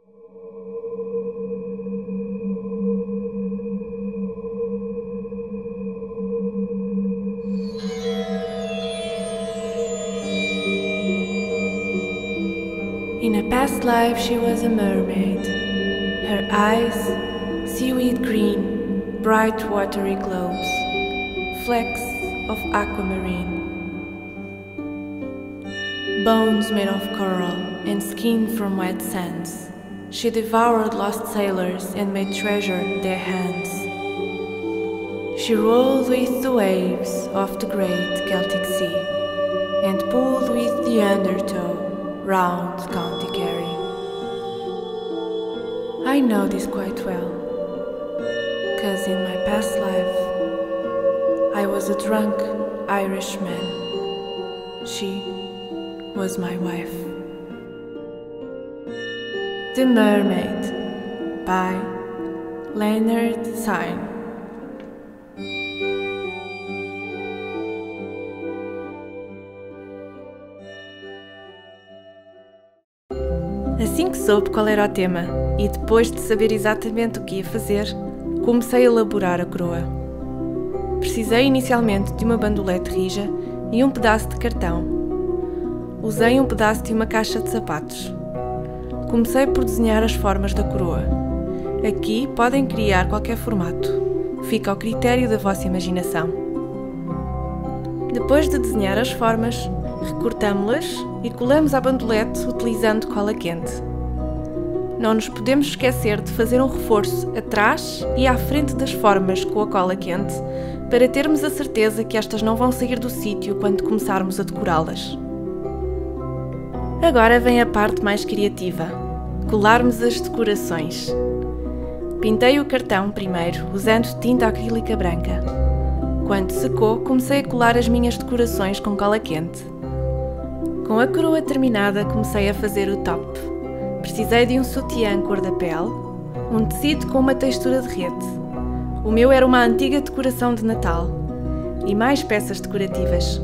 In a past life she was a mermaid. Her eyes, seaweed green, bright watery globes, flecks of aquamarine. Bones made of coral and skin from wet sands. She devoured lost sailors and made treasure their hands. She rolled with the waves of the great Celtic Sea and pulled with the undertow round County Kerry. I know this quite well, 'cause in my past life I was a drunk Irishman. She was my wife. The Mermaid by Leonard Syme. Assim que soube qual era o tema e depois de saber exatamente o que ia fazer, comecei a elaborar a coroa. Precisei inicialmente de uma bandolete rija e um pedaço de cartão. Usei um pedaço de uma caixa de sapatos. Comecei por desenhar as formas da coroa. Aqui podem criar qualquer formato. Fica ao critério da vossa imaginação. Depois de desenhar as formas, recortámo-las e colamos à bandolete utilizando cola quente. Não nos podemos esquecer de fazer um reforço atrás e à frente das formas com a cola quente para termos a certeza que estas não vão sair do sítio quando começarmos a decorá-las. Agora vem a parte mais criativa: colarmos as decorações. Pintei o cartão primeiro usando tinta acrílica branca. Quando secou, comecei a colar as minhas decorações com cola quente. Com a coroa terminada, comecei a fazer o top. Precisei de um sutiã cor da pele, um tecido com uma textura de rede. O meu era uma antiga decoração de Natal. E mais peças decorativas.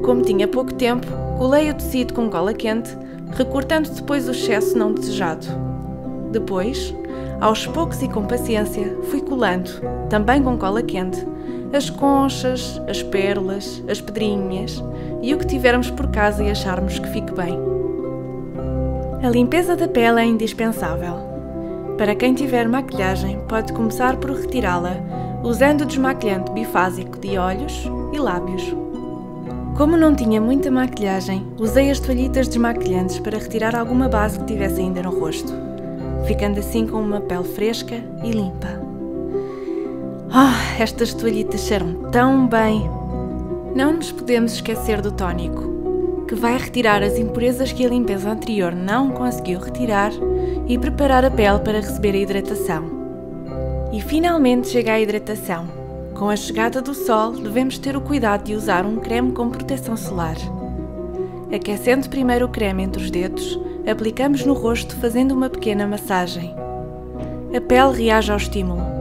Como tinha pouco tempo, colei o tecido com cola quente, recortando depois o excesso não desejado. Depois, aos poucos e com paciência, fui colando, também com cola quente, as conchas, as pérolas, as pedrinhas e o que tivermos por casa e acharmos que fique bem. A limpeza da pele é indispensável. Para quem tiver maquilhagem, pode começar por retirá-la usando o desmaquilhante bifásico de olhos e lábios. Como não tinha muita maquilhagem, usei as toalhitas desmaquilhantes para retirar alguma base que tivesse ainda no rosto, ficando assim com uma pele fresca e limpa. Estas toalhitas cheiram tão bem! Não nos podemos esquecer do tónico, que vai retirar as impurezas que a limpeza anterior não conseguiu retirar e preparar a pele para receber a hidratação. E finalmente chega a hidratação. Com a chegada do sol, devemos ter o cuidado de usar um creme com proteção solar. Aquecendo primeiro o creme entre os dedos, aplicamos no rosto fazendo uma pequena massagem. A pele reage ao estímulo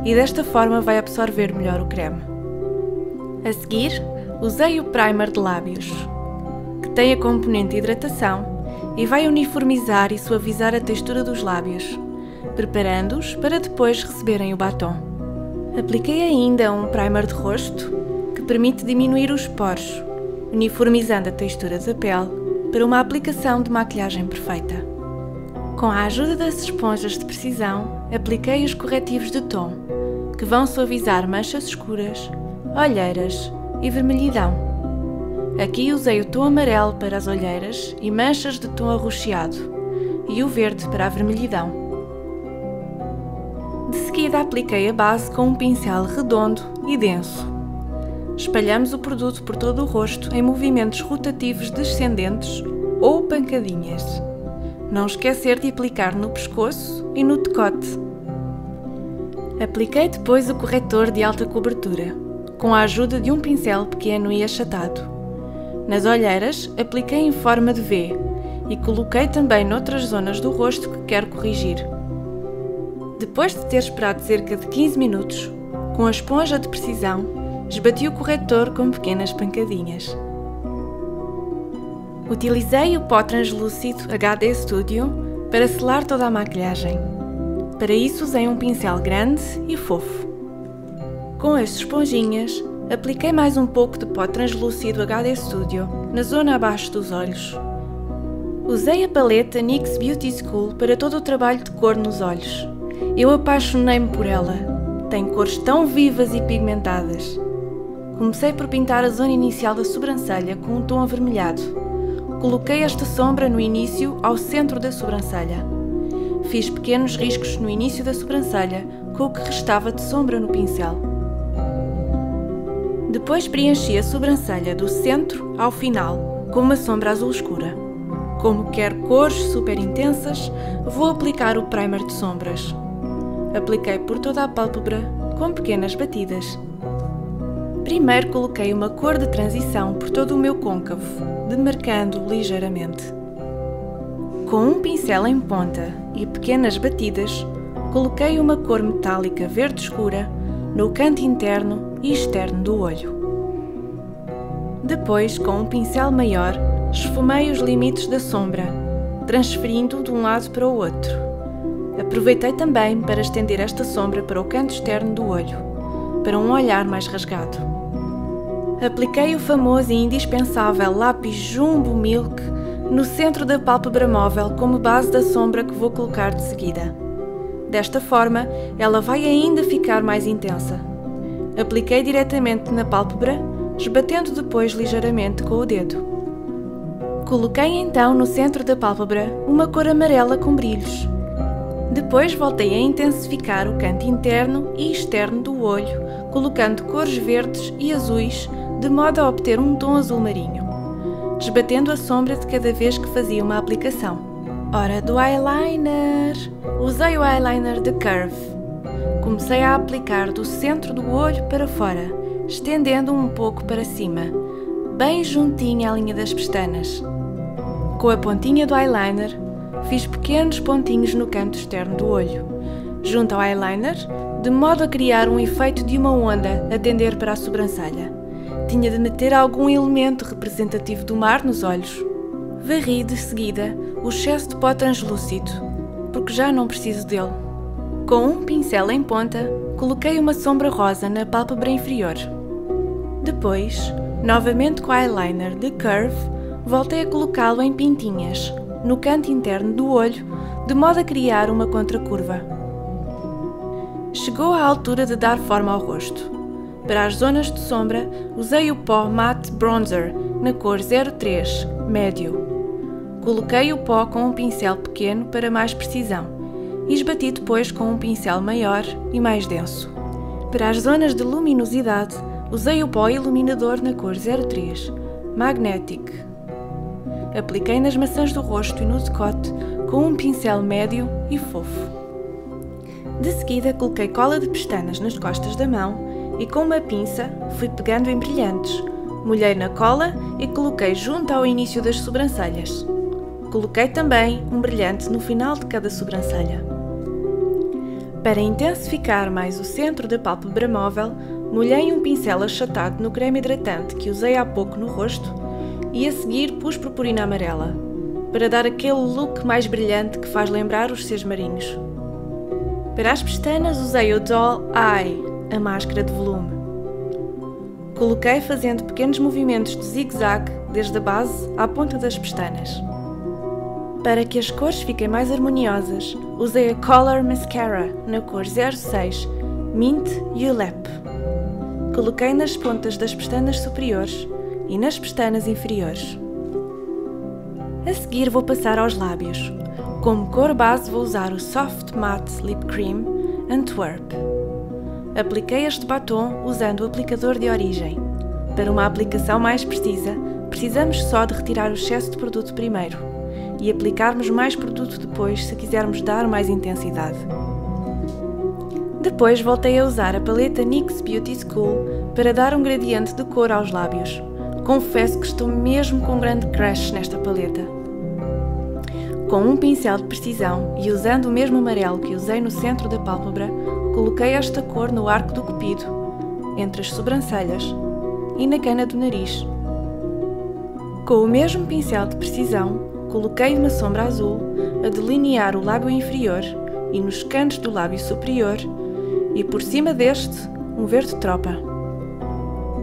e desta forma vai absorver melhor o creme. A seguir, usei o primer de lábios, que tem a componente hidratação e vai uniformizar e suavizar a textura dos lábios, preparando-os para depois receberem o batom. Apliquei ainda um primer de rosto, que permite diminuir os poros, uniformizando a textura da pele para uma aplicação de maquilhagem perfeita. Com a ajuda das esponjas de precisão, apliquei os corretivos de tom, que vão suavizar manchas escuras, olheiras e vermelhidão. Aqui usei o tom amarelo para as olheiras e manchas de tom arroxeado e o verde para a vermelhidão. De seguida apliquei a base com um pincel redondo e denso. Espalhamos o produto por todo o rosto em movimentos rotativos descendentes ou pancadinhas. Não esquecer de aplicar no pescoço e no decote. Apliquei depois o corretor de alta cobertura, com a ajuda de um pincel pequeno e achatado. Nas olheiras, apliquei em forma de V e coloquei também noutras zonas do rosto que quero corrigir. Depois de ter esperado cerca de 15 minutos, com a esponja de precisão, esbati o corretor com pequenas pancadinhas. Utilizei o pó translúcido HD Studio para selar toda a maquilhagem. Para isso usei um pincel grande e fofo. Com as esponjinhas, apliquei mais um pouco de pó translúcido HD Studio na zona abaixo dos olhos. Usei a paleta NYX Beauty School para todo o trabalho de cor nos olhos. Eu apaixonei-me por ela. Tem cores tão vivas e pigmentadas. Comecei por pintar a zona inicial da sobrancelha com um tom avermelhado. Coloquei esta sombra no início ao centro da sobrancelha. Fiz pequenos riscos no início da sobrancelha com o que restava de sombra no pincel. Depois preenchi a sobrancelha do centro ao final com uma sombra azul escura. Como quero cores super intensas, vou aplicar o primer de sombras. Apliquei por toda a pálpebra com pequenas batidas. Primeiro coloquei uma cor de transição por todo o meu côncavo, demarcando ligeiramente. Com um pincel em ponta e pequenas batidas, coloquei uma cor metálica verde escura no canto interno e externo do olho. Depois, com um pincel maior, esfumei os limites da sombra, transferindo de um lado para o outro. Aproveitei também para estender esta sombra para o canto externo do olho, para um olhar mais rasgado. Apliquei o famoso e indispensável lápis Jumbo Milk no centro da pálpebra móvel como base da sombra que vou colocar de seguida. Desta forma, ela vai ainda ficar mais intensa. Apliquei diretamente na pálpebra, esbatendo depois ligeiramente com o dedo. Coloquei então no centro da pálpebra uma cor amarela com brilhos. Depois voltei a intensificar o canto interno e externo do olho, colocando cores verdes e azuis, de modo a obter um tom azul marinho, esbatendo a sombra de cada vez que fazia uma aplicação. Hora do eyeliner! Usei o eyeliner de Curve. Comecei a aplicar do centro do olho para fora, estendendo um pouco para cima, bem juntinho à linha das pestanas. Com a pontinha do eyeliner, fiz pequenos pontinhos no canto externo do olho, junto ao eyeliner, de modo a criar um efeito de uma onda a tender para a sobrancelha. Tinha de meter algum elemento representativo do mar nos olhos. Varri de seguida o excesso de pó translúcido, porque já não preciso dele. Com um pincel em ponta, coloquei uma sombra rosa na pálpebra inferior. Depois, novamente com o eyeliner de Curve, voltei a colocá-lo em pintinhas, no canto interno do olho, de modo a criar uma contracurva. Chegou à altura de dar forma ao rosto. Para as zonas de sombra, usei o pó Matte Bronzer, na cor 03, médio. Coloquei o pó com um pincel pequeno para mais precisão e esbati depois com um pincel maior e mais denso. Para as zonas de luminosidade, usei o pó iluminador na cor 03, Magnetic. Apliquei nas maçãs do rosto e no decote com um pincel médio e fofo. De seguida, coloquei cola de pestanas nas costas da mão e com uma pinça fui pegando em brilhantes. Molhei na cola e coloquei junto ao início das sobrancelhas. Coloquei também um brilhante no final de cada sobrancelha. Para intensificar mais o centro da pálpebra móvel, molhei um pincel achatado no creme hidratante que usei há pouco no rosto e a seguir pus purpurina amarela, para dar aquele look mais brilhante que faz lembrar os seres marinhos. Para as pestanas usei o Doll Eye, a máscara de volume. Coloquei fazendo pequenos movimentos de zigue-zague desde a base à ponta das pestanas. Para que as cores fiquem mais harmoniosas, usei a Color Mascara na cor 06, Mint Julep. Coloquei nas pontas das pestanas superiores e nas pestanas inferiores. A seguir vou passar aos lábios. Como cor base vou usar o Soft Matte Lip Cream Antwerp. Apliquei este batom usando o aplicador de origem. Para uma aplicação mais precisa, precisamos só de retirar o excesso de produto primeiro e aplicarmos mais produto depois se quisermos dar mais intensidade. Depois voltei a usar a paleta NYX Beauty School para dar um gradiente de cor aos lábios. Confesso que estou mesmo com um grande crush nesta paleta. Com um pincel de precisão e usando o mesmo amarelo que usei no centro da pálpebra, coloquei esta cor no arco do cupido, entre as sobrancelhas e na cana do nariz. Com o mesmo pincel de precisão, coloquei uma sombra azul a delinear o lábio inferior e nos cantos do lábio superior e por cima deste um verde tropa.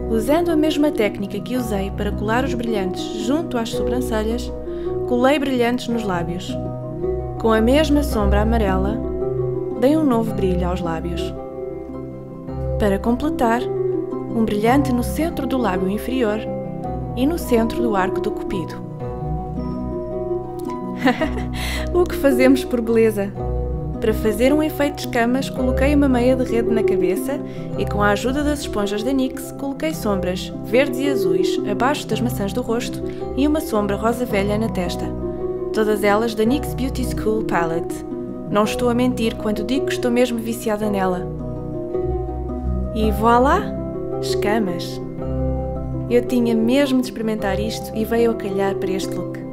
Usando a mesma técnica que usei para colar os brilhantes junto às sobrancelhas, colei brilhantes nos lábios. Com a mesma sombra amarela, dei um novo brilho aos lábios. Para completar, um brilhante no centro do lábio inferior e no centro do arco do cupido. O que fazemos por beleza? Para fazer um efeito de escamas, coloquei uma meia de rede na cabeça e, com a ajuda das esponjas da NYX, coloquei sombras verdes e azuis abaixo das maçãs do rosto e uma sombra rosa velha na testa. Todas elas da NYX Beauty School Palette. Não estou a mentir quando digo que estou mesmo viciada nela. E voilá! Escamas! Eu tinha mesmo de experimentar isto e veio a calhar para este look.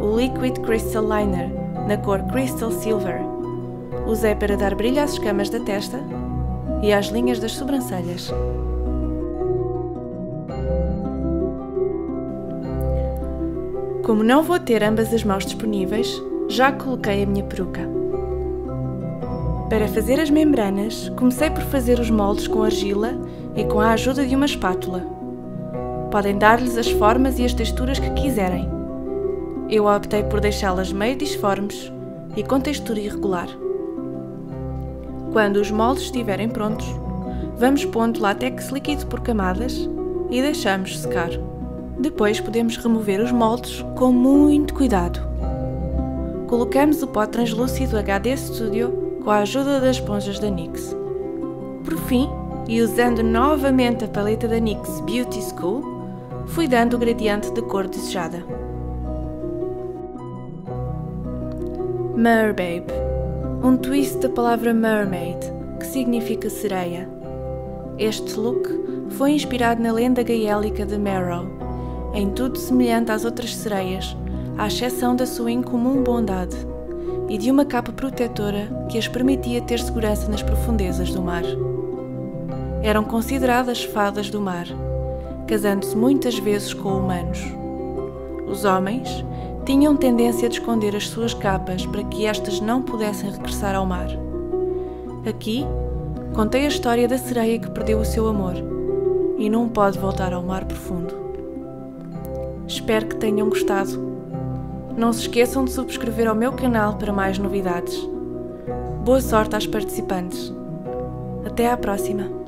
O Liquid Crystal Liner, na cor Crystal Silver. Usei para dar brilho às escamas da testa e às linhas das sobrancelhas. Como não vou ter ambas as mãos disponíveis, já coloquei a minha peruca. Para fazer as membranas, comecei por fazer os moldes com argila e com a ajuda de uma espátula. Podem dar-lhes as formas e as texturas que quiserem. Eu optei por deixá-las meio disformes e com textura irregular. Quando os moldes estiverem prontos, vamos pondo látex líquido por camadas e deixamos secar. Depois podemos remover os moldes com muito cuidado. Colocamos o pó translúcido HD Studio com a ajuda das esponjas da NYX. Por fim, e usando novamente a paleta da NYX Beauty School, fui dando o gradiente de cor desejada. Merbabe, um twist da palavra mermaid, que significa sereia. Este look foi inspirado na lenda gaélica de Merrow, em tudo semelhante às outras sereias, à exceção da sua incomum bondade e de uma capa protetora que as permitia ter segurança nas profundezas do mar. Eram consideradas fadas do mar, casando-se muitas vezes com humanos. Os homens tinham tendência a esconder as suas capas para que estas não pudessem regressar ao mar. Aqui, contei a história da sereia que perdeu o seu amor e não pode voltar ao mar profundo. Espero que tenham gostado. Não se esqueçam de subscrever ao meu canal para mais novidades. Boa sorte às participantes. Até à próxima!